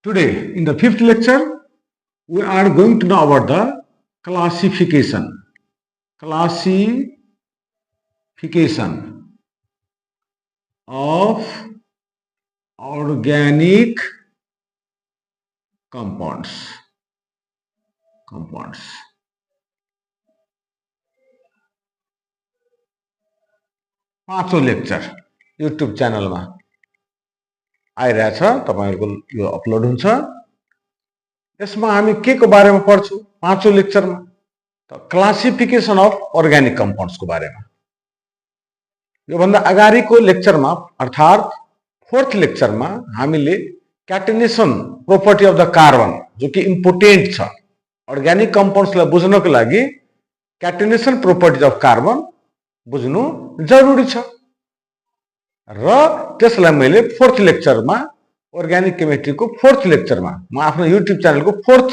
Today, in the fifth lecture, we are going to know about the classification. Classification of organic compounds. पाँचौं lecture YouTube च्यानलमा आइरहेछ, तपाईहरुको यो upload हुन्छ। यसमा हामी के को बारेमा पढ्छौं? पाँचौं लेक्चरमा त क्लासिफिकेसन अफ अर्ग्यानिक कम्पाउन्ड्स को बारेमा। यो भन्दा अगाडिको लेक्चरमा अर्थात फोर्थ लेक्चरमा हामीले क्याटेनेसन प्रोपर्टी अफ द कार्बन, जो कि इम्पोर्टेन्ट छ अर्ग्यानिक कम्पाउन्ड्सलाई बुझ्नको लागि, क्याटेनेसन प्रोपर्टी अफ कार्बन बुझ्नु जरुरी छ। र त्यसलाई मैले फोर्थ लेक्चरमा, अर्ग्यानिक केमिस्ट्री को फोर्थ लेक्चरमा, म आफ्नो युट्युब च्यानलको फोर्थ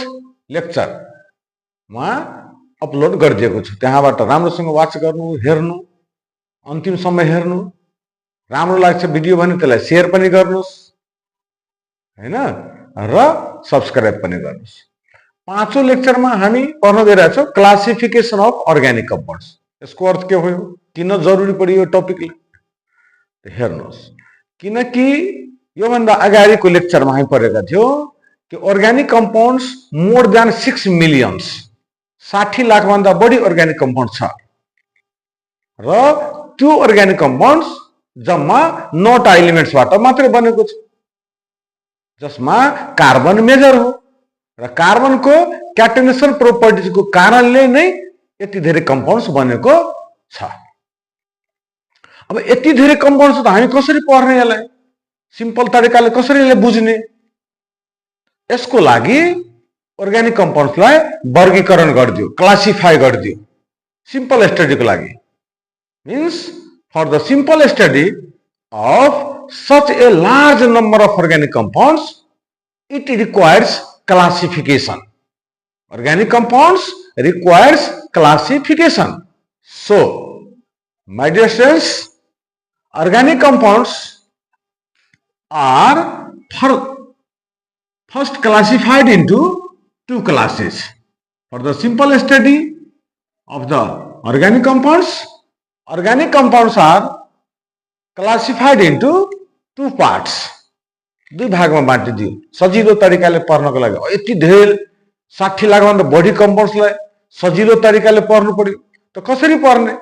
लेक्चरमा अपलोड गरिदिएको छु। त्यहाँबाट राम्रोसँग वाच गर्नु, हेर्नु, अन्तिमसम्म हेर्नु। राम्रो लाग्छ भिडियो भने त्यसलाई शेयर पनि गर्नुस्, हैन, र सब्स्क्राइब पनि गर्नुस्। पाँचौं लेक्चरमा हामी पढ्न गइरहेछौं क्लासिफिकेसन अफ अर्ग्यानिक कम्पाउन्ड्स। यसको अर्थ के हो, किन जरुरी पर्यो यो टपिकले हेर्नुहोस्। किनकि यो भन्दा अगाडिको लेक्चरमा हामी पढेका थियौं कि organic compounds more than 6 millions, 60 lakh भन्दा बढी अर्ग्यानिक कम्पाउन्ड छ। र त्यो अर्ग्यानिक कम्पाउन्ड्स जम्मा 9 एलिमेन्ट्सबाट मात्रै बनेको छ, जसमा कार्बन मेजर हो। र कार्बनको क्याटेनेसन प्रोपर्टिज को कारणले नै यति धेरै कम्पाउन्ड्स बनेको छ। अब यति धेरै कम्पाउन्ड्स त हामी कसरी पढ्ने, यसलाई सिम्पल तरिकाले कसरी यसलाई बुझ्ने? यसको लागि अर्ग्यानिक कम्पाउन्ड्सलाई वर्गीकरण गरिदियो, क्लासिफाई गरिदियो सिम्पल स्टडी को लागि। Means for the simple study of such a large number of organic compounds, it requires classification. Organic compounds requires classification. So, my dear friends, organic compounds are first classified into two classes. For the simple study of the organic compounds are classified into two parts. दुई भागमा बाँटिदियो सजिलो तरिकाले पढ्नको लागि। यति धेरै 60 लाख भन्दा बढी कम्पाउन्ड्सलाई सजिलो तरिकाले पढ्नु पर्यो त कसरी पढ्ने?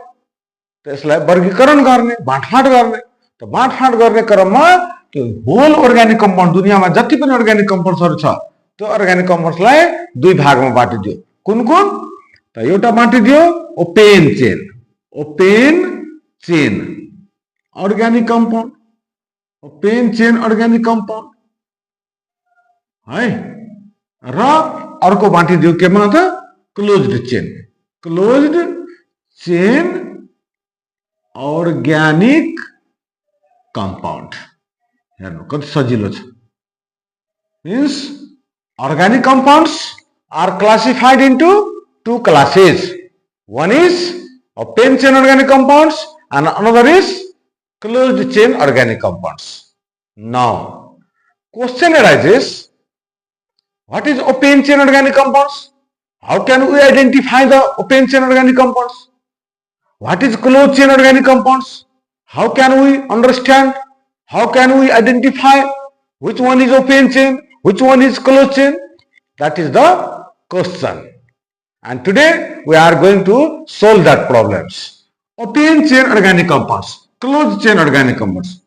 त्यसलाई वर्गीकरण गर्ने, बाँडफाँड गर्ने। त बाँडफाँड गर्ने क्रममा त्यो होल अर्ग्यानिक कम्पाउन्ड, दुनियामा जति पनि अर्ग्यानिक कम्पाउन्ड्सहरु छ त्यो अर्ग्यानिक कम्पाउन्ड्सलाई दुई भागमा बाँटिदियो। कुन कुन? त एउटा बाँटिदियो open chain organic compound, open chain organic compound है। र अर्को बाँटिदियो केमा त? Closed chain organic compound. हेर्नु कति सजिलो छ। Means organic compounds are classified into two classes. One is open chain organic compounds and another is closed chain organic compounds. Now, question arises, what is open chain organic compounds? How can we identify the open chain organic compounds? What is closed chain organic compounds? How can we understand? How can we identify which one is open chain, which one is closed chain? That is the question. And today we are going to solve that problems. Open chain organic compounds, closed chain organic compounds.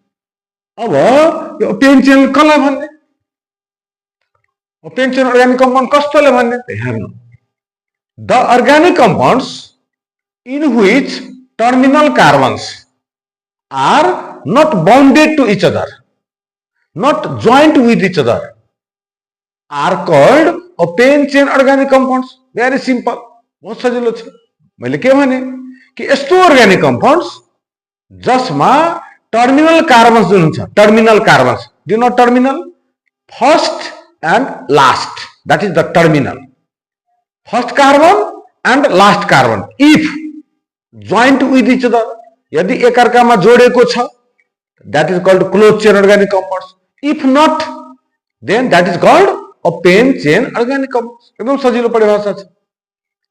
अब यो open chain कसलाई भन्ने? Open chain organic compound कस्तोले भन्ने? हेर्नु. The organic compounds in which terminal carbons are not bonded to each other, not joined with each other, are called open chain organic compounds. Very simple. बहुत सजिलो छ। मैले के भने कि यस्तो अर्ग्यानिक कम्पाउन्ड्स जसमा टर्मिनल कार्बन्स जुन हुन्छ, terminal carbons, do not terminal, first and last, that is the terminal. First carbon and last carbon if joined with each other, यदि एकअर्कामा जोडेको छ, that is called closed chain organic compounds. If not, then that is called open chain organic compounds. एकदम सजिलो परिभाषा छ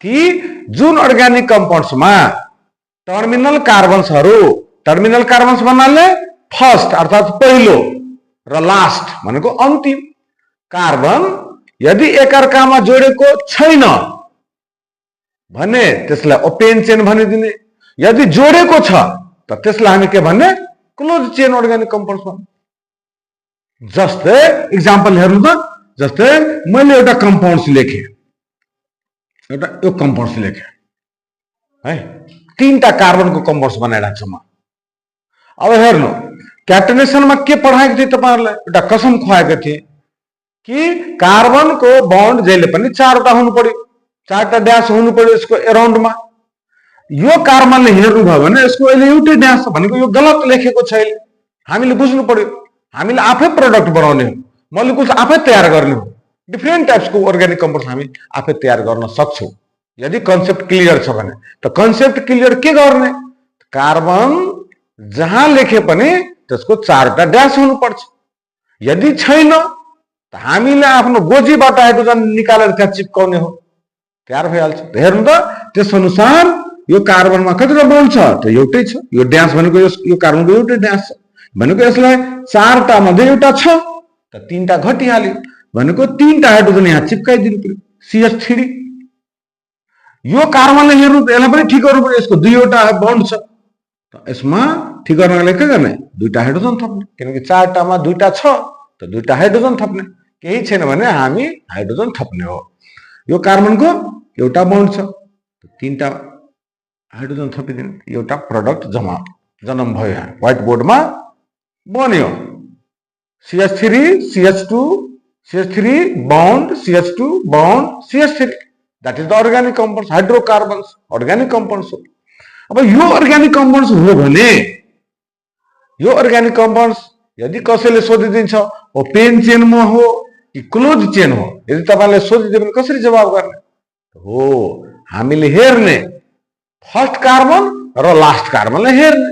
कि जुन अर्ग्यानिक कम्पाउन्ड्स में टर्मिनल कार्बन्स भन्नाले फर्स्ट अर्थात पहिलो र लास्ट भनेको अन्तिम कार्बन यदि एकअर्कामा जोडेको छैन भने त्यसलाई ओपेन चेन भनिदिने, यदि जोडेको छ त त्यसलाई हामी के भन्ने, क्लोज चेन अर्ग्यानिक कम्पाउन्ड्स भन्छौं। जस्तै एक्जाम्पल हेर्नु त, जस्तै मैले एउटा कम्पाउन्ड्स लेखे, एउटा यो कम्पाउन्ड्स लेखे है, तीनटा कार्बनको कम्पाउन्ड्स बनाइरहेको छु म। अब हेर्नु क्याटेनेसनमा के पढाएको थिएँ तपाईहरुलाई, एउटा कसम खुवाएको थिएँ कि कार्बनको बन्ड जहिले पनि चारवटा हुनु पर्यो, चारवटा ड्यास हुनु पर्यो यसको एराउन्डमा। यो कार्बनले हेर्नुभयो भने यसको अहिले एउटै ड्यास छ भनेको यो गलत लेखेको छ। अहिले हामीले बुझ्नु पर्यो, हामीले आफै प्रोडक्ट बनाउने हो, मोलिकुल्स आफै तयार गर्ने हो। डिफ्रेन्ट टाइप्सको अर्ग्यानिक कम्पाउन्ड्स हामी आफै तयार गर्न सक्छौं यदि कन्सेप्ट क्लियर छ भने। त कन्सेप्ट क्लियर के गर्ने, कार्बन जहाँ लेखे पनि त्यसको चारवटा ड्यास हुनुपर्छ। यदि छैन त हामीले आफ्नो गोजीबाट हाइड्रोजन निकालेर त्यहाँ चिपकाउने हो, तयार भइहाल्छ। हेर्नु त त्यस अनुसार यो कार्बनमा कतिवटा बन्ड छ त एउटै छ, यो ड्यास भनेको यो कार्बनको एउटै ड्यास छ भनेको यसलाई चारटा मध्ये एउटा छ त तीनटा घटिहाल्यो भनेको तीनटा हाइड्रोजन यहाँ चिपकाइदिनु पर्यो, CH3। यो कार्बनले हेर्नु यसलाई पनि ठिक गर्नु पर्यो, यसको दुईवटा बन्ड छ त यसमा ठिक गर्नको लागि के गर्ने, दुईटा हाइड्रोजन थप्ने, किनकि चारटामा दुईटा छ त दुईटा हाइड्रोजन थप्ने, केही छैन भने हामी हाइड्रोजन थप्ने हो। यो कार्बनको एउटा बन्ड छ त तीनटा हाइड्रोजन थपिदिनु, एउटा प्रोडक्ट जन्म भयो। यहाँ व्हाइट बोर्डमा बन्यो CH3 CH2 CH3 bond CH2 bond CH3, that is the organic compounds, hydrocarbons organic compounds हो। अब यो अर्ग्यानिक कम्पाउन्ड्स हो भने यो अर्ग्यानिक कम्पाउन्ड्स यदि कसैले सोधिदिन्छ ओपेन चेनमा हो कि क्लोज चेन हो, यदि तपाईले सोधिदियो भने कसरी जवाब गर्ने हो, हामीले हेर्ने फर्स्ट कार्बन र लास्ट कार्बनलाई हेर्ने।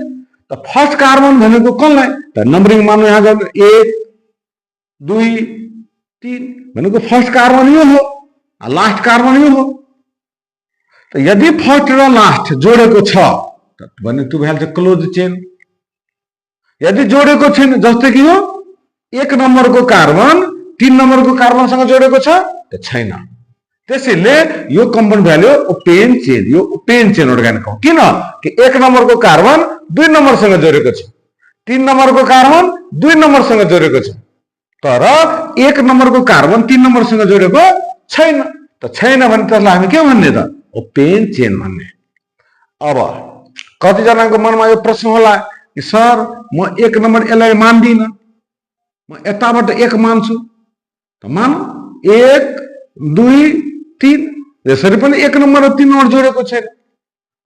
त फर्स्ट कार्बन भनेको कसलाई त नम्बरिङ मान्नु, यहाँ गर्नु 1 2 3 भनेको फर्स्ट कार्बन यो हो, लास्ट कार्बन यो हो। त यदि फर्स्ट र लास्ट जोडेको छ भने त्यो भइहाल्छ क्लोज चेन। यदि जोडेको छैन, जस्तै कि यो 1 नम्बरको कार्बन 3 नम्बरको कार्बनसँग जोडेको छ त छैन, त्यसैले यो कम्पाउन्ड भ्याल्यु ओपेन चेन, यो ओपेन चेन अर्ग्यानिक हो। किन कि 1 नम्बरको कार्बन 2 नम्बरसँग जोडेको छ, 3 नम्बरको कार्बन 2 नम्बरसँग जोडेको छ, तर 1 नम्बरको कार्बन 3 नम्बरसँग जोडेको छैन। त छैन भने त्यसलाई हामी के भन्ने त, ओपेन चेन भन्ने। अब कतिजनाको मनमा यो प्रश्न होला कि सर म 1 नम्बर यसलाई मान्दिन, म यताबाट 1 मान्छु, त मान 1 2 3 यसरी पनि 1 नम्बर र 3 नम्बर जोडेको छैन।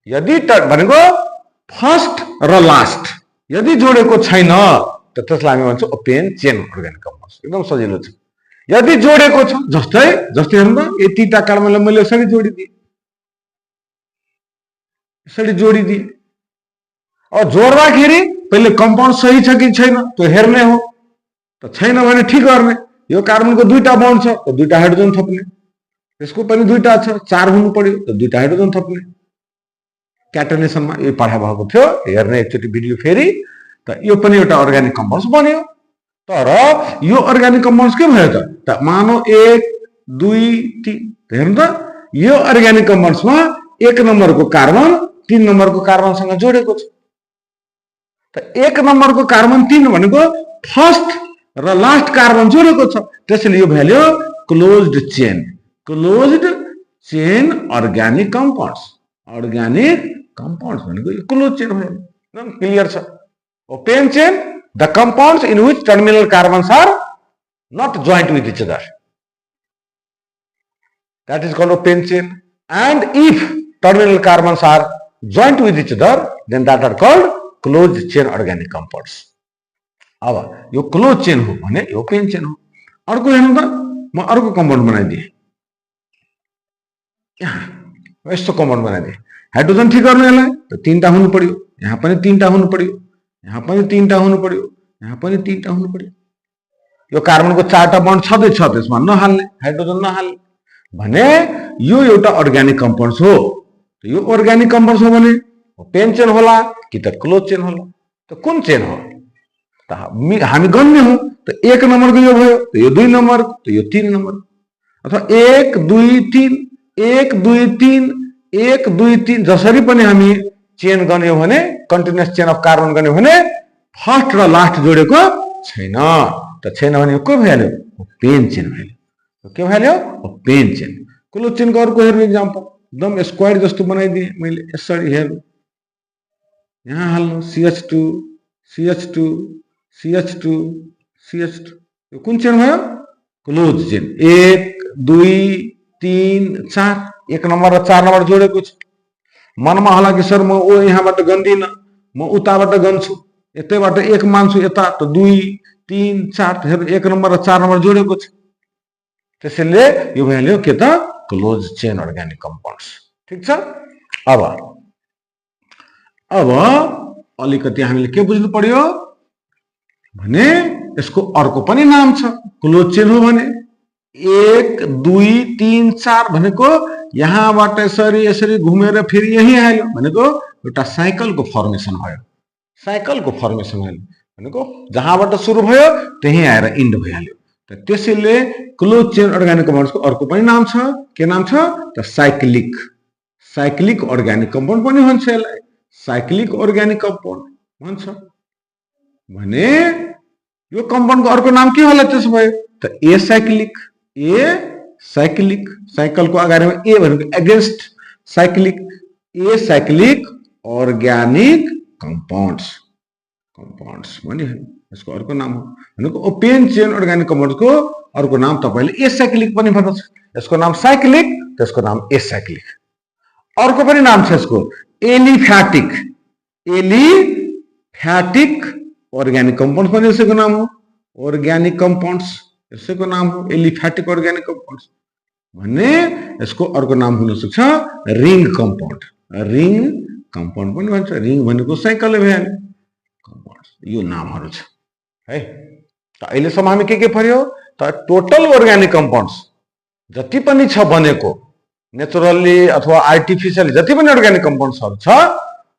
यदि भनेको फर्स्ट र लास्ट यदि जोडेको छैन त त्यसलाई हामी भन्छौँ ओपेन चेन अर्ग्यानिक कम्पाउन्ड्स। एकदम सजिलो छ। यदि जोडेको छ, जस्तै हेर्नु त यो तीनटा कार्बनलाई मैले यसरी जोडिदिए। अब जोड्दाखेरि पहिले कम्पाउन्ड सही छ कि छैन त्यो हेर्ने हो, त छैन भने ठिक गर्ने। यो कार्बनको दुईटा बन्ड छ त दुईटा हाइड्रोजन थप्ने, यसको पनि दुईटा छ 4 हुनु पर्यो त दुईटा हाइड्रोजन थप्ने। क्याटेनेसनमा यो पढा भएको थियो, हेर्ने एकचोटि भिडियो फेरि, त यो पनि एउटा अर्ग्यानिक कम्पाउन्ड्स बन्यो। तर यो अर्ग्यानिक कम्पाउन्ड्स के भयो त मानौ 1 2 3 हेर्नु त यो अर्ग्यानिक कम्पाउन्ड्समा 1 नम्बरको कार्बन 3 नम्बरको कार्बनसँग जोडेको छ। त 1 नम्बरको कार्बन 3 भनेको फर्स्ट र लास्ट कार्बन जोडेको छ, त्यसैले यो value closed chain organic compounds. Organic compounds भनेको यो क्लोज चेन भयो। एकदम क्लियर छ। Open chain, the compounds in which terminal carbons are not joined with each other, that is called open chain. And if terminal carbons are joined with each other, then that are called closed chain organic compounds. अब यो close chain हो भने यो open chain हो। अर्को हेर्नु त, म अर्को कम्पाउन्ड बनाइदिए, यहाँ यस्तो कम्पाउन्ड बनाइदिए। हाइड्रोजन ठिक गर्नु यसलाई त 3टा हुनु पर्यो, यहाँ पनि 3टा हुनु पर्यो, यहाँ पनि 3टा हुनु पर्यो, यहाँ पनि 3टा हुनु पर्यो। यो कार्बनको 4टा बन्ड छँदै छ त्यसमा नहाल्ने, हाइड्रोजन नहाल्ने भने यो एउटा अर्ग्यानिक कम्पाउन्ड्स हो। यो अर्ग्यानिक कम्पाउन्ड्स हो भने पेन चेन होला कि त क्लोज चेन होला, त कुन चेन हो त हामी गन्ने हो। त 1 नम्बरको यो भयो, त यो 2 नम्बर, त यो 3 नम्बर, अथवा 1 2 3 1 2 3 1 2 3 जसरी पनि हामी चेन गन्यौ भने, कन्टिन्युअस चेन अफ कार्बन गन्यौ भने फर्स्ट र लास्ट जोडेको छैन। त छैन भने को भइहाल्यो, पेन चेन भइहाल्यो। के भइहाल्यो, पेन चेन। क्लोज चेनको अर्को हेर्नु एक्जाम्पल, एकदम स्क्वायर जस्तो बनाइदिए मैले, यसरी हेर्नु, यहाँ हाल्नु CH2 CH2 CH2 CH2, यो कुन चेन भयो, क्लोज चेन। 1 2 3 4, 1 नम्बर र 4 नम्बर जोडेको छ। मनमा होला कि सर म ओ यहाँबाट गन्दिन, म उताबाट गन्छु, यतैबाट 1 मान्छु, यता त 2 3 4, हेर्नु 1 नम्बर र 4 नम्बर जोडेको छ। त्यसैले यो भइहाल्यो के त, क्लोज चेन अर्ग्यानिक कम्पाउन्ड्स। ठीक छ। अब अलिकति हामीले के बुझ्नु पर्यो भने यसको अर्को पनि नाम छ। क्लोज चेन हो भने 1 2 3 4 भनेको यहाँबाट यसरी यसरी घुमेर फेरि यही आयो भनेको एउटा साइकलको फर्मेसन भयो। साइकलको फर्मेसन भयो भनेको जहाँबाट सुरु भयो त्यही आएर इन्ड भइहाल्यो। त त्यसैले क्लोज चेन अर्ग्यानिक कम्पाउन्ड्सको अर्को पनि नाम छ। के नाम छ त, साइक्लिक। साइक्लिक अर्ग्यानिक कम्पाउन्ड पनि भन्छ यसलाई, साइक्लिक अर्ग्यानिक कम्पाउन्ड भन्छ। भने यो कम्पाउन्डको अर्को नाम के होला त्यसो भए त, एसाइक्लिक। एसाइक्लिक, साइकलको अगाडिमा ए भनेको against cyclic, acyclic organic compounds. Compounds भने यसको अर्को नाम हो भनेको ओपेन चेन अर्ग्यानिक कम्पाउन्ड्सको अर्को नाम तपाईले एसाइक्लिक पनि भन्छ। यसको नाम साइक्लिक, त्यसको नाम एसाइक्लिक। अर्को पनि नाम छ यसको, एलिफ्याटिक। एलिफ्याटिक अर्ग्यानिक कम्पाउन्ड्स पनि यसको नाम हो। अर्ग्यानिक कम्पाउन्ड्स यसको नाम हो एलिफ्याटिक अर्ग्यानिक कम्पाउन्ड्स। भन्ने यसको अर्को नाम हुन सक्छ रिङ कम्पाउन्ड। रिङ कम्पाउन्ड पनि भन्छ। रिङ भनेको साइकल भइहाल्यो। कम्पाउन्ड्स यो नामहरु छ है। त अहिलेसम्म हामी के पर्यो त, टोटल अर्ग्यानिक कम्पाउन्ड्स जति पनि छ बनेको नेचुरली अथवा आर्टिफिशियली जति पनि अर्ग्यानिक कम्पाउन्ड्सहरु छ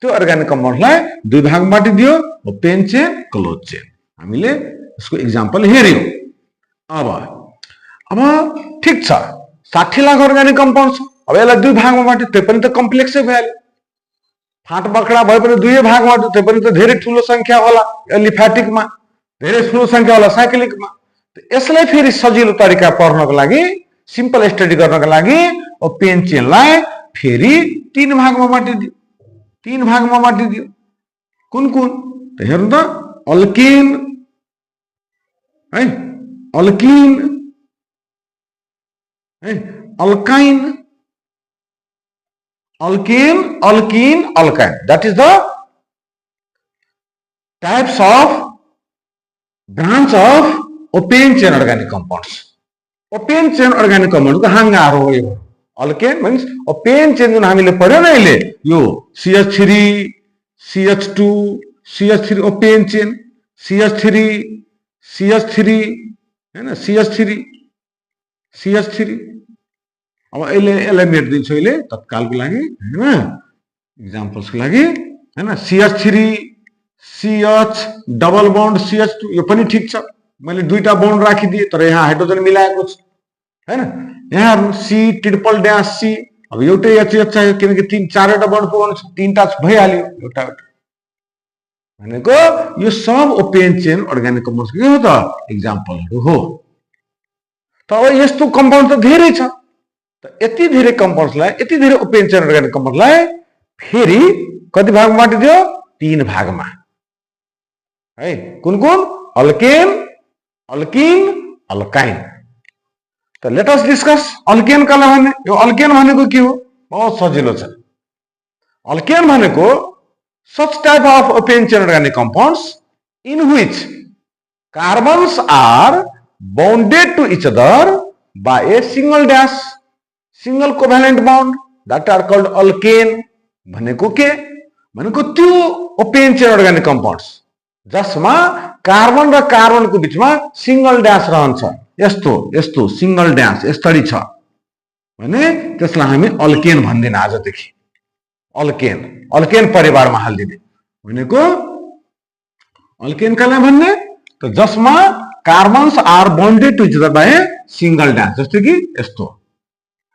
त्यो अर्ग्यानिक कम्पाउन्ड्सलाई दुई भागमा बाँडिदियो, ओपेन चेन, क्लोज चेन। हामीले यसको एक्जाम्पल हेर्यौं। अब ठीक छ, 60 लाख अर्ग्यानिक कम्पाउन्ड छ। अब यसलाई दुई भागमा बाँड्यो, त्यो पनि त कम्प्लेक्सै भइहाल्यो। फाँट बक्रा भए पनि दुई भागमा बाँड्यो, त्यो पनि त धेरै ठूलो संख्या होला एलिफ्याटिकमा, धेरै ठूलो संख्या होला साइक्लिकमा। यसलाई फेरि सजिलो तरिका पढ्नको लागि, सिम्पल स्टडी गर्नको लागि ओपेन चेनलाई फेरि 3 भागमा बाँडिदियो। 3 भागमा बाँडिदियो। कुन कुन त हेर्नु त, अल्केन है, अल्किन है, alkyne, alkane, alkene, alkyne. That is the types of branch of open chain organic compounds. Open chain organic compound को हांगार हो यो अल्केन मीन्स ओपेन चेन जुन हामीले पढ्यो न अहिले, यो CH3 CH2 CH3 open chain, CH3 CH3 हैन, CH3 अब यसलाई मेट्दिन्छु अहिले तत्कालको लागि हैन, एक्जाम्पल्सको लागि हैन। CH3 CH double bond CH2 यो पनि ठीक छ, मैले दुईटा बन्ड राखिदिए तर यहाँ हाइड्रोजन मिलाएको छु हैन। यहाँ C ट्रिपल डैश C, अब एउटै HH चाहियो किनकि 3-4 बन्ड पुगाउनु छ, 3टा भइहाल्यो एउटा एउटा भनेको। यो सब ओपेन चेन अर्ग्यानिक कम्पाउन्ड्स के हो त एक्जाम्पलहरु हो। त अब यस्तो कम्पाउन्ड त धेरै छ, त यति धेरै कम्पाउन्ड्सलाई, यति धेरै ओपेन चेन अर्ग्यानिक कम्पाउन्डलाई फेरि कति भागमा बाँडिदियो, 3 भागमा है। कुन कुन, अल्केन, अल्किन, अल्काइन। त लेट अस डिस्कस अल्केन कला भने। यो अल्केन भनेको के हो, बहुत सजिलो छ। अल्केन भनेको such type of open chain organic compounds in which carbons are bonded to each other by a single dash, single covalent bond, that are called alkane। भनेको के भनेको त्यो ओपेन चेन अर्ग्यानिक कम्पाउन्ड्स जसमा carbon र कार्बनको बीचमा single dash रहन्छ, यस्तो यस्तो सिंगल ड्यास यस्तरी छ भने त्यसलाई हामी अल्केन भन्दिन। आजदेखि अल्केन अल्केन परिवारमा हालिदिने भनेको अल्केन कसलाई भन्ने त जसमा carbons are bonded to each other by single dash, जस्तै कि यस्तो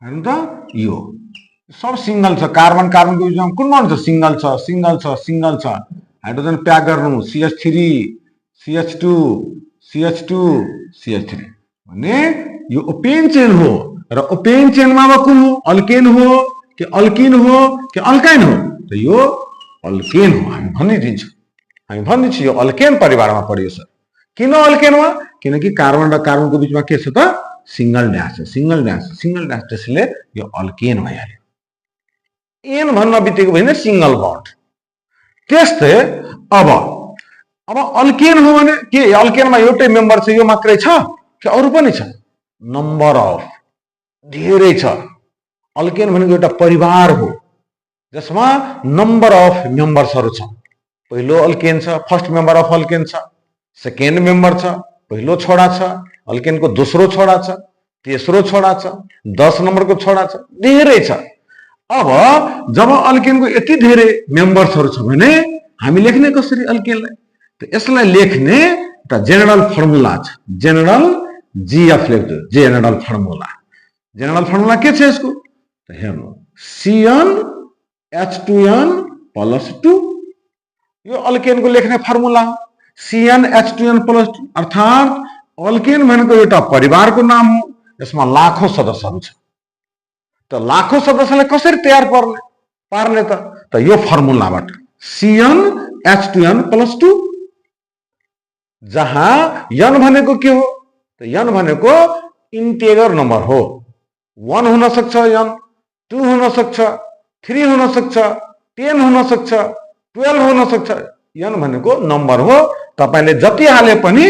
हेर्नु त यो सब सिंगल छ। कार्बन कार्बनको बीचमा कुन बन्ड छ सिंगल छ सिंगल छ सिंगल छ। हाइड्रोजन प्याक गर्नु CH3 CH2 CH2 CH3 भने यो ओपेन चेन हो र ओपेन चेनमा अब कुन हो अल्केन हो कि अल्किन हो कि अल्काइन हो त यो अल्केन हो हामी भनिदिन्छौँ। हामी भनिदिन्छौँ यो अल्केन परिवारमा पर्यो सर। किन अल्केनमा किनकि कार्बन र कार्बनको बीचमा के छ त सिंगल ड्यास छ, सिंगल ड्यास त्यसले यो अल्केन भइहाल्यो। एन भन्न बित्तिकै होइन सिंगल बन्ड। त्यस्तै अब अल्केन हो भने के अल्केनमा एउटै मेम्बर छ यो मात्रै छ कि अरू पनि छ? नम्बर अफ धेरै छ। अल्केन भनेको एउटा परिवार हो जसमा नम्बर अफ मेम्बर्सहरू छ। पहिलो अल्केन छ, फर्स्ट मेम्बर अफ अल्केन छ, सेकेन्ड मेम्बर छ, पहिलो छोडा छ, अल्केनको दोस्रो छोडा छ, तेस्रो छोडा छ, 10 नम्बरको छोडा छ, धेरै छ। अब जब अल्केनको यति धेरै मेम्बर्सहरू छ भने हामी लेख्ने कसरी अल्केनलाई? त यसलाई लेख्ने एउटा जेनरल फर्मुला छ, जेनरल जीएफ लेख्छु। जेनरल फर्मुला के छ यसको त हेर्नु CnH2n + 2 यो अल्केनको लेख्ने फर्मुला हो। CnH2n + 2 अर्थात अल्केन भनेको एउटा परिवारको नाम हो। यसमा लाखौं सदस्यहरू छ। त लाखौं सदस्यलाई कसरी तयार पार्ने त यो फर्मुलाबाट CnH2n + 2 जहाँ n भनेको के हो त n भनेको इन्टिजर नम्बर हो। 1 हुन सक्छ, n 2 हुन सक्छ, 3 हुन सक्छ, 10 हुन सक्छ, 12 हुन सक्छ। n भनेको नम्बर हो। तपाईले जति हाले पनि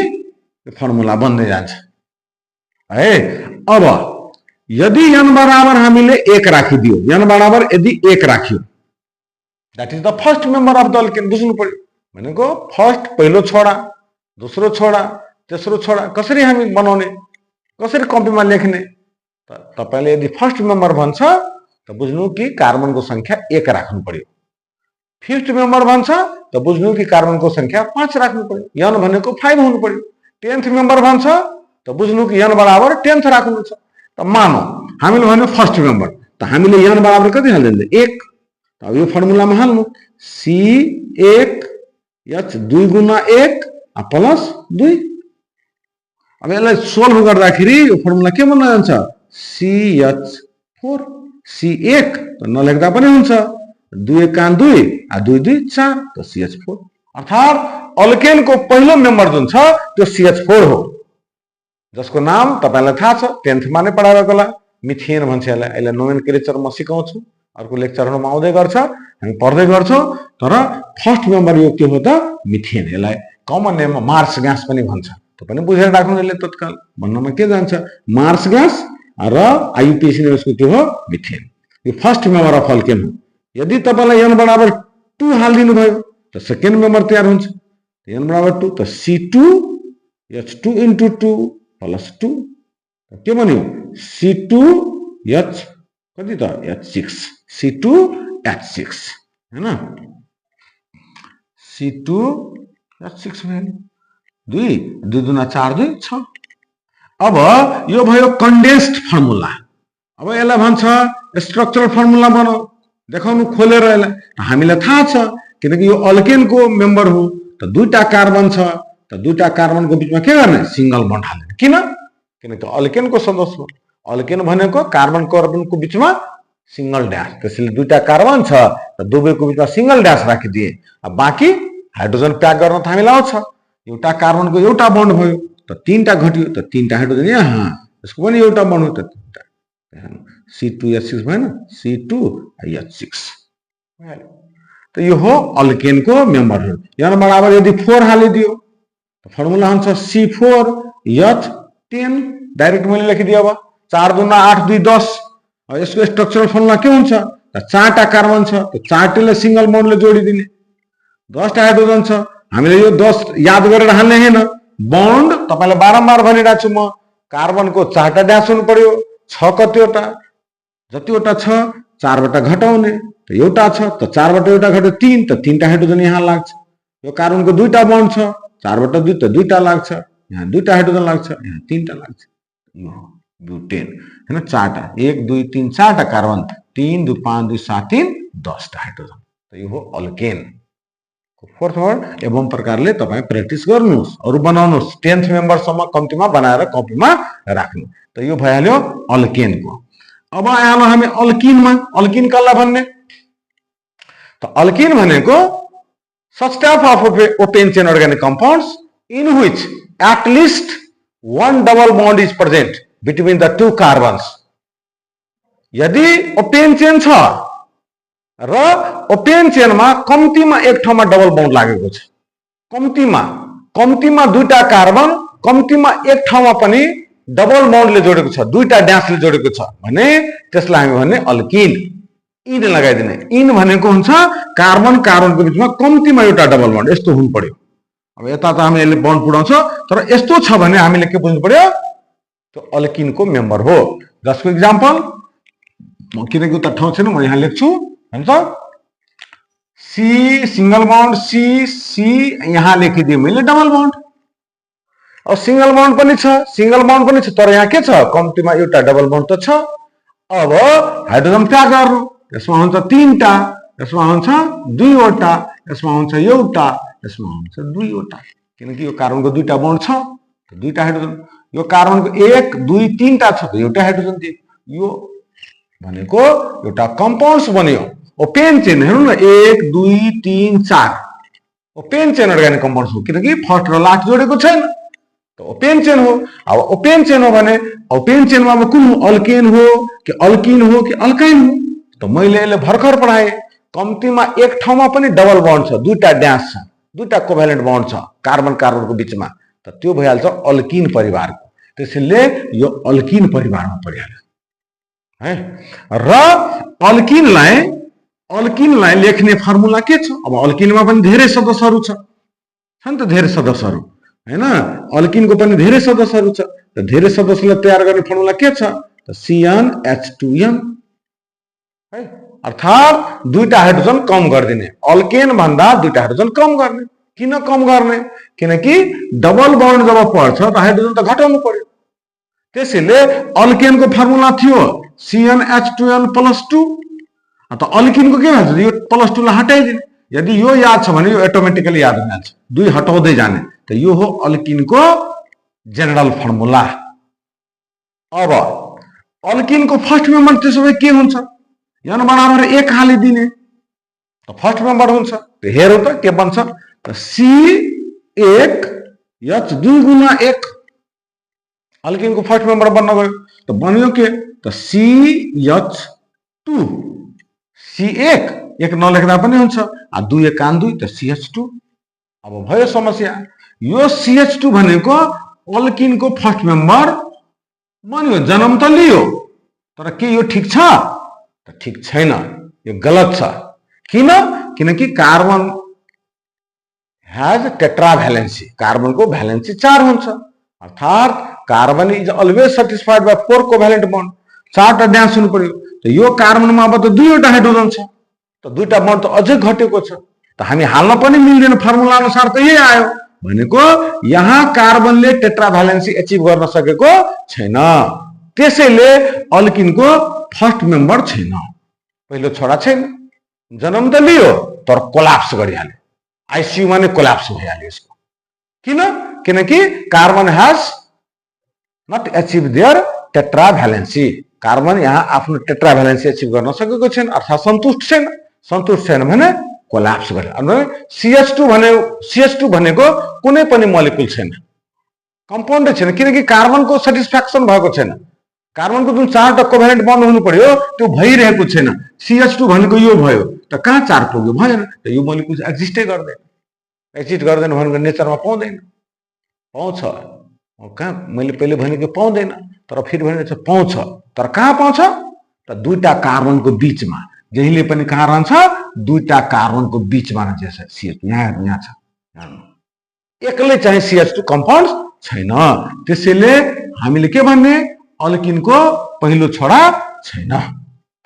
फर्मुला बन्दै जान्छ है। अब यदि n बराबर हामीले 1 राखिदियो, n बराबर यदि 1 राख्यो that is the first member of the alkane. बुझ्नु पर्यो भनेको फर्स्ट पहिलो छोडा, दोस्रो छोडा, तेस्रो छोडा कसरी हामी बनाउने, कसरी कपीमा लेख्ने त तपाईले यदि फर्स्ट मेम्बर भन्छ त बुझ्नु कि कार्बनको संख्या 1 राख्नु पर्यो। फिफ्थ मेम्बर भन्छ त बुझ्नु कि कार्बनको संख्या 5 राख्नु पर्यो, n भनेको 5 हुनु पर्यो। 10th मेम्बर भन्छ त बुझ्नु कि n बराबर 10th राख्नु छ। त मानौ हामीले भन्यो फर्स्ट मेम्बर त हामीले n बराबर कति हाल्दिन्छ 1। अब यो फर्मुलामा हाल्नु C1H2 गुना 1 + 2। अब यसलाई सोल्भ गर्दाखेरि यो फर्मुला के बन्न जान्छ CH4 C1 त नलेख्दा पनि हुन्छ, 2 1 2 2 2 4 त CH4। अर्थात अल्केनको पहिलो मेम्बर जुन छ त्यो CH4 हो जसको नाम तपाईलाई थाहा छ 10th मा नै पढाएको होला, मिथेन भन्छ यसलाई। अहिले नोमेनक्लेचर म सिकाउँछु, अर्को लेक्चरहरुमा आउँदै गर्छ, हामी पढ्दै गर्छौं। तर फर्स्ट मेम्बर यो के हो त मिथेन। यसलाई कमन नेममा मार्स ग्यास पनि भन्छ। त्यो पनि बुझेर राख्नु यसले तत्काल भन्नमा के जान्छ मार्स ग्यास र आइयुपिएसी ने उसको के हो मिथेन। यो फर्स्ट मेम्बर अफ अल्केन हो। यदि तपाईलाई n बराबर 2 हाल्दिनु भयो त सेकेन्ड मेम्बर तयार हुन्छ। n बराबर 2 त C2H2 * 2 + 2 के बन्यो C2H कति त H6 C2H6 हैन C2H6 भयो। 2 2 दुना 4 2 6। अब यो भयो कन्डेन्स्ड फर्मुला। अब यसलाई भन्छ स्ट्रक्चरल फर्मुला बनाऊ। देखाउनु खोलेर यसलाई हामीलाई थाहा छ किनकि यो अल्केनको मेम्बर हो त दुईटा कार्बन छ त दुईटा कार्बनको बीचमा के गर्ने सिंगल बन्ड हाल्ने। किन किनकि अल्केनको सदस्य हो। अल्केन भनेको कार्बन कार्बनको बीचमा सिंगल ड्याश, त्यसैले दुईटा कार्बन छ त दुवैको बीचमा सिंगल ड्याश राखिदिए। अब बाँकी हाइड्रोजन प्याक गर्न त हामीलाई आउँछ। एउटा कार्बनको एउटा बन्ड भयो त तीनटा घट्यो त तीनटा हाइड्रोजन यहाँ यसको पनि एउटा बन्ड हो त तीनटा C2H6 भएन C2H6 त यो हो अल्केनको मेम्बरहरु। यहाँ बराबर यदि 4 हालिदियो त फर्मुला हुन्छ C4H10 डाइरेक्ट मैले लेखिदिए। अब 4 दुना 8 2 10। अब यसको स्ट्रक्चरल फर्मुला के हुन्छ त 4टा कार्बन छ त 4टीले सिंगल बन्डले जोडिदिने, 10टा हाइड्रोजन छ हामीले यो 10 याद गरेर हाल्ने हैन। बन्ड तपाईलाई बारम्बार भनिरहेको छु म, कार्बनको 4टा ड्यास हुनु पर्यो। 6 कतिवटा, जतिवटा छ 4 बाट घटाउने, त एउटा छ त 4 बाट एउटा घटायो 3, त 3टा हाइड्रोजन यहाँ लाग्छ। यो कार्बनको 2टा बन्ड छ, 4 बाट 2 त 2टा लाग्छ, यहाँ 2टा हाइड्रोजन लाग्छ, यहाँ 3टा लाग्छ। यो ब्युटेन हैन, 4टा 1 2 3 4टा कार्बन, 3 2 5 2 7 3 10टा हाइड्रोजन। त यो हो अल्केन को फोर्थ वर्ड। एवं प्रकारले तपाई प्र्याक्टिस गर्नुस्, अरु बनाउनुस्, 10th मेम्बर सम्म कम्तीमा बनाएर कपीमा राख्नु। त यो भइहाल्यो अल्केन को। अब आइहाल्यौं हामी अल्किनमा। अल्किन कसलाई भन्ने? त अल्किन भनेको such type of open chain organic compounds in which at least one double bond is present between the two carbons. यदि ओपेन चेन छ र ओपेन चेनमा कम्तीमा एक ठाउँमा डबल बन्ड लागेको छ, कम्तीमा 2टा कार्बन कम्तीमा एक ठाउँमा पनि डबल बन्डले जोडेको छ, 2टा ड्यासले जोडेको छ भने त्यसलाई हामी भन्ने अल्किन। इन लगाइदिने। इन भनेको हुन्छ कार्बन कार्बनको बीचमा कम्तीमा एउटा डबल बन्ड यस्तो हुनु पर्यो। अब यता त हामी यसले बन्ड पुर्याउँछ, तर यस्तो छ भने हामीले के बुझ्नु पर्यो? त्यो अल्किनको मेम्बर हो। जसको एक्जाम्पल म किनकि उता ठाउँ छैन म यहाँ लेख्छु हैन त, सी सिंगल बन्ड सी यहाँ लेखिदिए मैले डबल बन्ड। अब सिंगल बन्ड पनि छ, तर यहाँ के छ? कम्तीमा एउटा डबल बन्ड त छ। अब हाइड्रोजन त्याग गर्नु, यसमा हुन्छ 3टा, यसमा हुन्छ 2वटा, यसमा हुन्छ एउटा, यसमा हुन्छ 2वटा, किनकि यो कार्बनको 2टा बन्ड छ, 2टा हाइड्रोजन। यो कार्बनको 1 2 3टा छ, त एउटा हाइड्रोजन दियो। यो भनेको एउटा कम्पाउन्ड्स बन्यो। ओपेन चेन हेर्नु न, 1 2 3 4 ओपेन चेन अर्ग्यानिक कम्पाउन्ड्स हो, किनकि फर्स्ट र लास्ट जोडेको छैन, त ओपेन चेन हो। अब ओपेन चेन हो भने ओपेन चेनमा कुन हो? अल्केन हो कि अल्किन हो कि अल्काइन हो? त मैले यसले भर्खर पढाए, कम्तीमा एक ठाउँमा पनि डबल बन्ड छ, 2टा ड्यास छ, 2टा कोभ्यालेन्ट बन्ड छ कार्बन कार्बनको बीचमा, त त्यो भइहाल्छ अल्किन परिवारको। त्यसैले यो अल्किन परिवारमा परिहाल्यो है। र अल्किनलाई लेख्ने फर्मुला के छ? अब अल्किनमा पनि धेरै सदस्यहरू छ नि त, धेरै सदस्यहरू हैन। अल्किनको पनि धेरै सदस्यहरू छ, त धेरै सदस्यलाई तयार गर्ने फर्मुला के छ? त CnH2n है, अर्थात 2टा हाइड्रोजन कम गरिदिने। अल्केन भन्दा 2टा हाइड्रोजन कम गर्ने। किन कम गर्ने? किनकि डबल बन्ड जब पर्छ त हाइड्रोजन त घटाउनु पर्यो। त्यसैले अल्केनको फर्मुला थियो CnH2n+2, त अल्किनको के भन्छ? यो +2 लाई हटाइदिने। यदि यो याद छ भने यो अटोमेटिकली याद हुनेछ, 2 हटाउँदै जाने। त यो हो अल्किनको जेनरल फर्मुला। अब अल्किनको फर्स्ट मेम्बर त्यसो भए के हुन्छ? यहाँ बराबर 1 हालिदिने, त फर्स्ट मेम्बर हुन्छ। त हेरौँ त के बन्छ? त C1H2 गुना 1 अल्किनको फर्स्ट मेम्बर बन्न गयो, त बन्यो के? त CH2 C1 नलेख्दा पनि हुन्छ, 2 1 2 त CH2। अब भयो समस्या। यो CH2 भनेको अल्किनको फर्स्ट मेम्बर बन्यो, जन्म त लियो, तर के यो ठीक छ? त ठीक छैन, यो गलत छ। किन? किनकि कार्बन हैज टेट्राभ्यालेन्सी, कार्बनको भ्यालेन्सी 4 हुन्छ, अर्थात carbon is always satisfied by 4 covalent bond, 4टा ड्यास हुनु पर्यो। त यो कार्बनमा अब त 2वटा हाइड्रोजन छ, त 2टा बन्ड त अझै घटेको छ, त हामी हाल्न पनि मिल्दैन। फर्मुला अनुसार त यही आयो भनेको यहाँ कार्बनले टेट्राभ्यालेन्सी एचिभ गर्न सकेको छैन, त्यसैले अल्किनको फर्स्ट मेम्बर छैन, पहिलो छोरा छैन। जन्म त लियो तर कोल्याप्स गरिहाल्यो, आइसियुमा नै कोल्याप्स भइहाल्यो यसको। किन? किनकि carbon has not achieve their tetravalency, carbon यहाँ आफ्नो टेट्राभ्यालेन्सी एचिभ गर्न सकेको छैन, अर्थात सन्तुष्ट छैन भने कोल्याप्स गर्यो। अब CH2 भनेको कुनै पनि मोलिकुल छैन, कम्पाउन्डै छैन, किनकि कार्बनको सेटिस्फ्याक्सन भएको छैन। कार्बनको जुन 4टा कोभ्यालेन्ट बन्ड हुनु पर्यो त्यो भइरहेको छैन। CH2 भनेको यो भयो, त कहाँ 4 पुग्यो? भएन, त यो मोलिकुल एक्जिस्टै गर्दैन। एक्जिस्ट गर्दैन भनेको नेचरमा पाउँदैन, पाउँछ कहाँ? मैले पहिले भनेको पाउँदैन, तर फेरि भने पाउँछ, तर कहाँ पाउँछ? त 2टा कार्बनको बीचमा, जहिले पनि कहाँ रहन्छ? 2टा कार्बनको बीचमा रहन्छ। CH2 यहाँ छ, एक्लै चाहिँ CH2 कम्पाउन्ड छैन। त्यसैले हामीले के भन्ने, अल्किनको पहिलो छोरा छैन,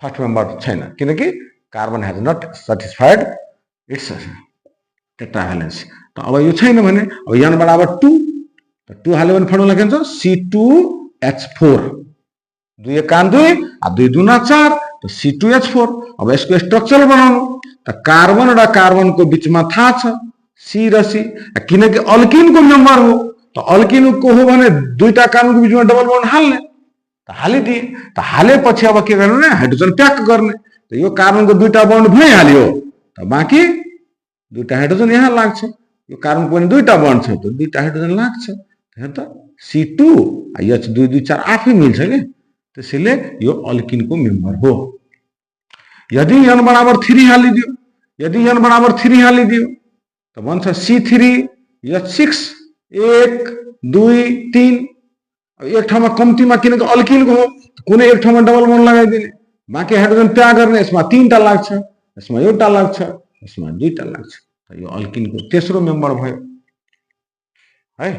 फर्स्ट मेम्बर छैन, किनकि carbon has not satisfied its tetravalency. त अब यो छैन भने अब n बराबर 2, 2 हाल्यो भने फर्मुला के हुन्छ, C2H4, 2 एकान 2 आ 2 दुना 4, तो C2H4। अब यसको स्ट्रक्चर बनाउनु त कार्बन र कार्बनको बीचमा थाहा छ C र C, किनकि अल्किनको मेम्बर हो, त अल्किनको हो भने दुईटा कार्बनको बीचमा डबल बन्ड हाल्ने, त हालिदिए। त हालेपछि अब के गर्ने, हाइड्रोजन प्याक गर्ने। त यो कार्बनको दुईटा बन्ड भइहाल्यो, त बाँकी दुईटा हाइड्रोजन यहाँ लाग्छ। यो कार्बनको पनि दुईटा बन्ड छ, त दुईटा हाइड्रोजन लाग्छ। हेर त C2 H2 2 4 आफै मिल्छ के। त्यसैले यो अल्किनको मेम्बर हो। यदि n बराबर 3 हालिदियो, यदि n बराबर 3 हालिदियो त भन्छ C3H6 1 2 3। एक ठाउँमा कम्तीमा, किनकि अल्किनको हो, कुनै एक ठाउँमा डबल बन्ड लगाइदिने, बाँकी हाइड्रोजन प्याक गर्ने। यसमा 3टा लाग्छ, यसमा एउटा लाग्छ, यसमा 2टा लाग्छ। यो अल्किनको तेस्रो मेम्बर भयो है।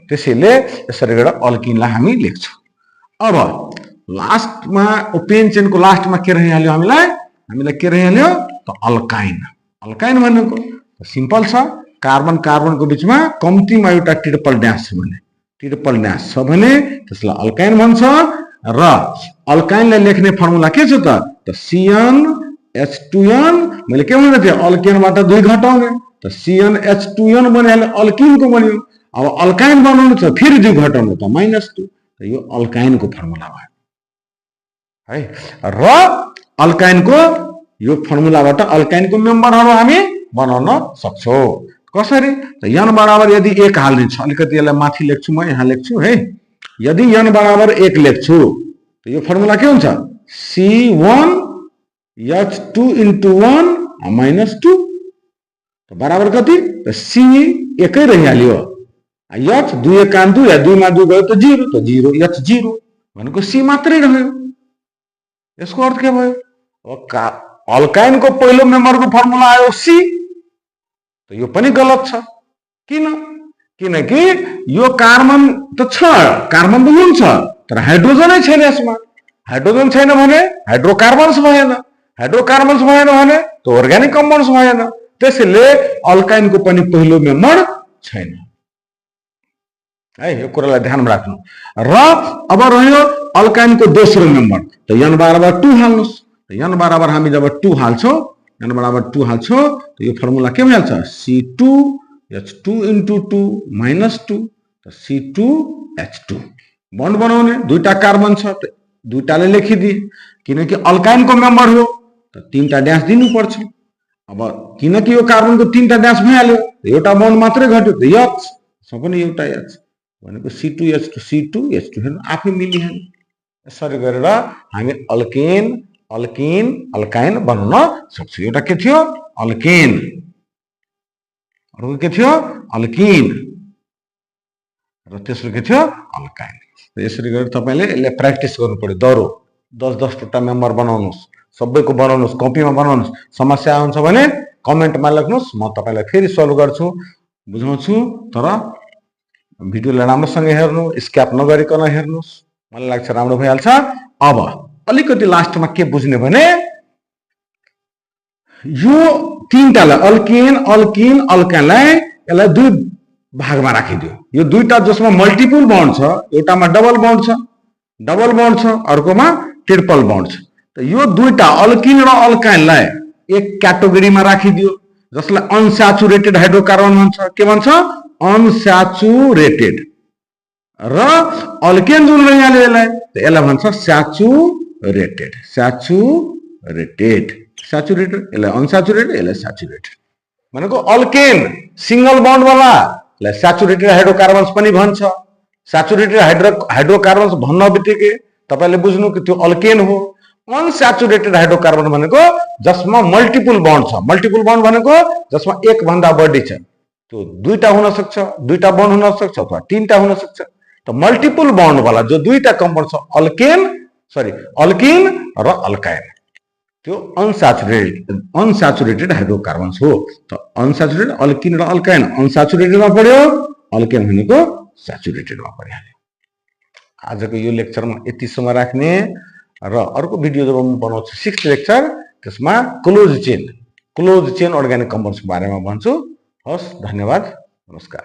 त्यसैले यसरी गरेर अल्किनलाई हामी लेख्छौँ। अब लास्टमा पेन चेनको लास्टमा के रहिहाल्यो, हामीलाई के रहिहाल्यो त अल्काइन। अल्काइन भनेको सिम्पल छ, कार्बन कार्बनको बीचमा कम्तीमा एउटा ट्रिपल ड्यास छ भने, ट्रिपल ड्यास छ भने त्यसलाई अल्काइन भन्छ। र अल्काइनलाई लेख्ने फर्मुला के छ त CnH2n। मैले के भनेको थिएँ, अल्केनबाट 2 घटाउने, त CnH2n बनिहाल्यो, अल्किनको बन्यो। अब अल्काइन बनाउनु छ, फेरि 2 घटाउनु, त -2। त यो अल्काइनको फर्मुला भयो है। र अल्काइनको यो फर्मुलाबाट अल्काइनको मेम्बरहरू हामी बनाउन सक्छौँ। कसरी, त n बराबर यदि 1 हाल्दिन्छ, अलिकति यसलाई माथि लेख्छु, म यहाँ लेख्छु है। यदि n बराबर 1 लेख्छु त यो फर्मुला के हुन्छ, C1H2 × 1 -2, त बराबर कति, त C एकै रहिहाल्यो, H 2 एकान 2 या 2 मा 2 गयो त 0, त 0 H0 भनेको C मात्रै रह्यो। यसको अर्थ के भयो, अल्काइनको पहिलो मेम्बरको फर्मुला आयो C, त यो पनि गलत छ। किन, किनकि यो कार्बन त छ, कार्बन त हुन्छ, तर हाइड्रोजनै छैन यसमा। हाइड्रोजन छैन भने हाइड्रोकार्बन्स भएन, हाइड्रोकार्बन्स भएन भने त अर्ग्यानिक कम्पाउन्ड्स भएन। त्यसैले अल्काइनको पनि पहिलो मेम्बर छैन है। यो कुरालाई ध्यानमा राख्नु। र अब रह्यो अल्काइनको दोस्रो मेम्बर, त n बराबर 2 हाल्नुस्। त n बराबर हामी जब 2 हाल्छौँ, n बराबर 2 हाल्छौँ, त यो फर्मुला के भइहाल्छ, C2H2 × 2 -2, त C2H2। बन्ड बनाउने, दुईटा कार्बन छ, त दुईटाले लेखिदिए, किनकि अल्काइनको मेम्बर हो, त 3टा ड्यास दिनुपर्छ। अब किनकि यो कार्बनको 3टा ड्यास भइहाल्यो, एउटा बन्ड मात्रै घट्यो, त H पनि एउटा H भनेको C2H2 C2H2 हेर्नु आफै मिलिहाल्यो। यसरी गरेर हामी अल्केन अल्किन अल्काइन बनाउन सक्छौँ। एउटा के थियो, अल्केन, अर्को के थियो, अल्किन, र तेस्रो के थियो, अल्काइन। यसरी गरेर तपाईँले यसलाई प्र्याक्टिस गर्नु पर्यो। दरो 10-10 वटा मेम्बर बनाउनुहोस्, सबैको बनाउनुहोस्, कपीमा बनाउनुहोस्। समस्या हुन्छ भने कमेन्टमा लेख्नुहोस्, म तपाईँलाई फेरि सल्भ गर्छु, बुझाउँछु। तर भिडियोलाई राम्रोसँग हेर्नु, स्क्याप नगरिकन हेर्नुहोस्, मलाई लाग्छ राम्रो भइहाल्छ। अब अलिकति लास्टमा के बुझ्ने भने, यो 3टालाई अल्केन अल्किन अल्काइनलाई यसलाई 2 भागमा राखिदियो। यो 2टा जसमा मल्टिपल बन्ड छ, एउटामा डबल बन्ड छ, अर्कोमा ट्रिपल बन्ड छ। त यो 2टा अल्किन र अल्काइनलाई एक क्याटेगोरीमा राखिदियो, जसलाई अनस्याचुरेटेड हाइड्रोकार्बन भन्छ। के भन्छ, अनस्याचुरेटेड। र अल्केन जुन रहिहाल्यो यसलाई, त यसलाई भन्छ स्याचुरेटेड। स्याचुरेटेड, स्याचुरेटेड, यसलाई अनस्याचुरेटेड, यसलाई स्याचुरेटेड भनेको अल्केन सिंगल बन्ड वाला लाई स्याचुरेटेड हाइड्रोकार्बन्स पनि भन्छ। स्याचुरेटेड हाइड्रोकार्बन्स भन्न बित्तिकै तपाईले बुझ्नु कि त्यो अल्केन हो। अनस्याचुरेटेड हाइड्रोकार्बन भनेको जसमा मल्टिपल बन्ड छ। मल्टिपल बन्ड भनेको जसमा एक भन्दा बढी छ, त्यो दुईटा हुन सक्छ, दुईटा बन्ड हुन सक्छ अथवा तीनटा हुन सक्छ। त मल्टिपल बन्ड वाला जो दुईटा कम्पाउन्ड छ, अल्किन र अल्काइन। त्यो अनस्याचुरेटेड हाइड्रोकार्बन्स हो। त अनस्याचुरेटेड अल्किन र अल्काइन अनस्याचुरेटेडमा पढ्यो, अल्केन भनेको स्याचुरेटेडमा पढिहाल्यो। आजको यो लेक्चरमा यतिसम्म राख्ने र अर्को भिडियो जब म बनाउँछु 6th लेक्चर, त्यसमा क्लोज चेन अर्गानिक कम्पाउन्ड्सको बारेमा भन्छु। हस्, धन्यवाद, नमस्कार।